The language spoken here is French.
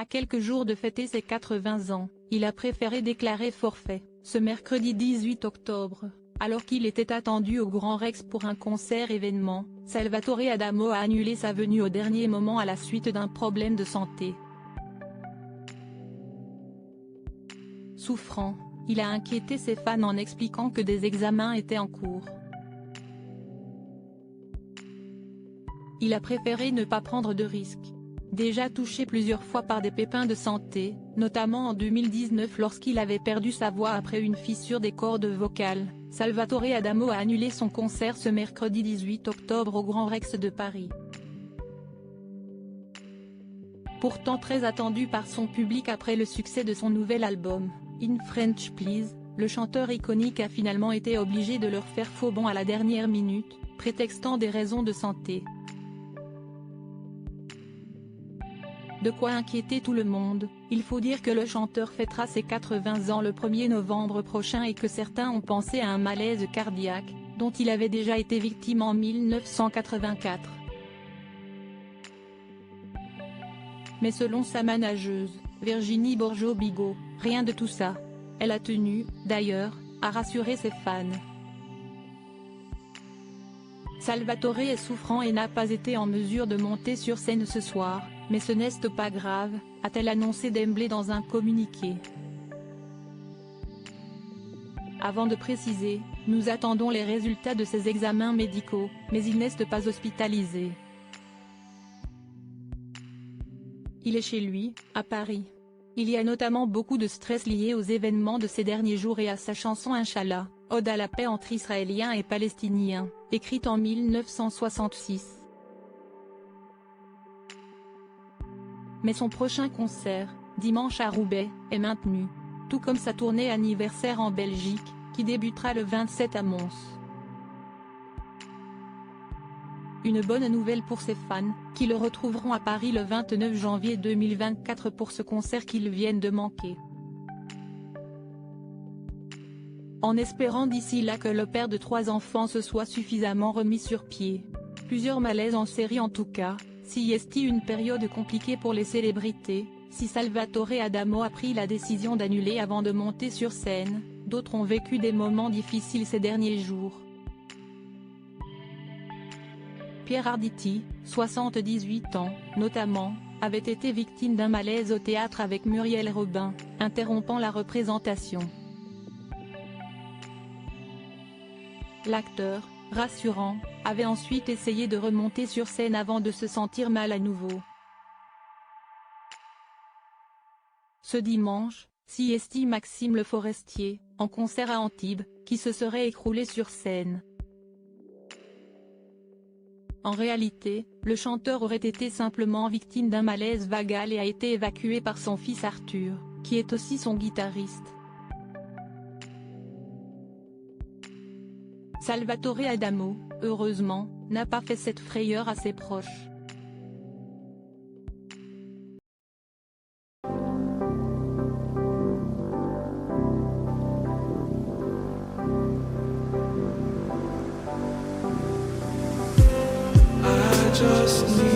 quelques jours de fêter ses 80 ans, il a préféré déclarer forfait, ce mercredi 18 octobre. Alors qu'il était attendu au Grand Rex pour un concert événement, Salvatore Adamo a annulé sa venue au dernier moment à la suite d'un problème de santé. Souffrant, il a inquiété ses fans en expliquant que des examens étaient en cours. Il a préféré ne pas prendre de risques. Déjà touché plusieurs fois par des pépins de santé, notamment en 2019 lorsqu'il avait perdu sa voix après une fissure des cordes vocales, Salvatore Adamo a annulé son concert ce mercredi 18 octobre au Grand Rex de Paris. Pourtant très attendu par son public après le succès de son nouvel album, In French Please, le chanteur iconique a finalement été obligé de leur faire faux bond à la dernière minute, prétextant des raisons de santé. De quoi inquiéter tout le monde. Il faut dire que le chanteur fêtera ses 80 ans le 1er novembre prochain et que certains ont pensé à un malaise cardiaque, dont il avait déjà été victime en 1984. Mais selon sa manageuse, Virginie Bourgeot-Bigot, rien de tout ça. Elle a tenu, d'ailleurs, à rassurer ses fans. Salvatore est souffrant et n'a pas été en mesure de monter sur scène ce soir, mais ce n'est pas grave, a-t-elle annoncé d'emblée dans un communiqué. Avant de préciser, nous attendons les résultats de ses examens médicaux, mais il n'est pas hospitalisé. Il est chez lui, à Paris. Il y a notamment beaucoup de stress lié aux événements de ces derniers jours et à sa chanson Inch'Allah, ode à la paix entre Israéliens et Palestiniens, écrite en 1966. Mais son prochain concert, dimanche à Roubaix, est maintenu, tout comme sa tournée anniversaire en Belgique, qui débutera le 27 à Mons. Une bonne nouvelle pour ses fans, qui le retrouveront à Paris le 29 janvier 2024 pour ce concert qu'ils viennent de manquer. En espérant d'ici là que le père de 3 enfants se soit suffisamment remis sur pied. Plusieurs malaises en série en tout cas. Si est une période compliquée pour les célébrités, si Salvatore Adamo a pris la décision d'annuler avant de monter sur scène, d'autres ont vécu des moments difficiles ces derniers jours. Pierre Arditi, 78 ans, notamment, avait été victime d'un malaise au théâtre avec Muriel Robin, interrompant la représentation. L'acteur, rassurant, avait ensuite essayé de remonter sur scène avant de se sentir mal à nouveau. Ce dimanche, est Maxime Le Forestier, en concert à Antibes, qui se serait écroulé sur scène. En réalité, le chanteur aurait été simplement victime d'un malaise vagal et a été évacué par son fils Arthur, qui est aussi son guitariste. Salvatore Adamo, heureusement, n'a pas fait cette frayeur à ses proches. I just need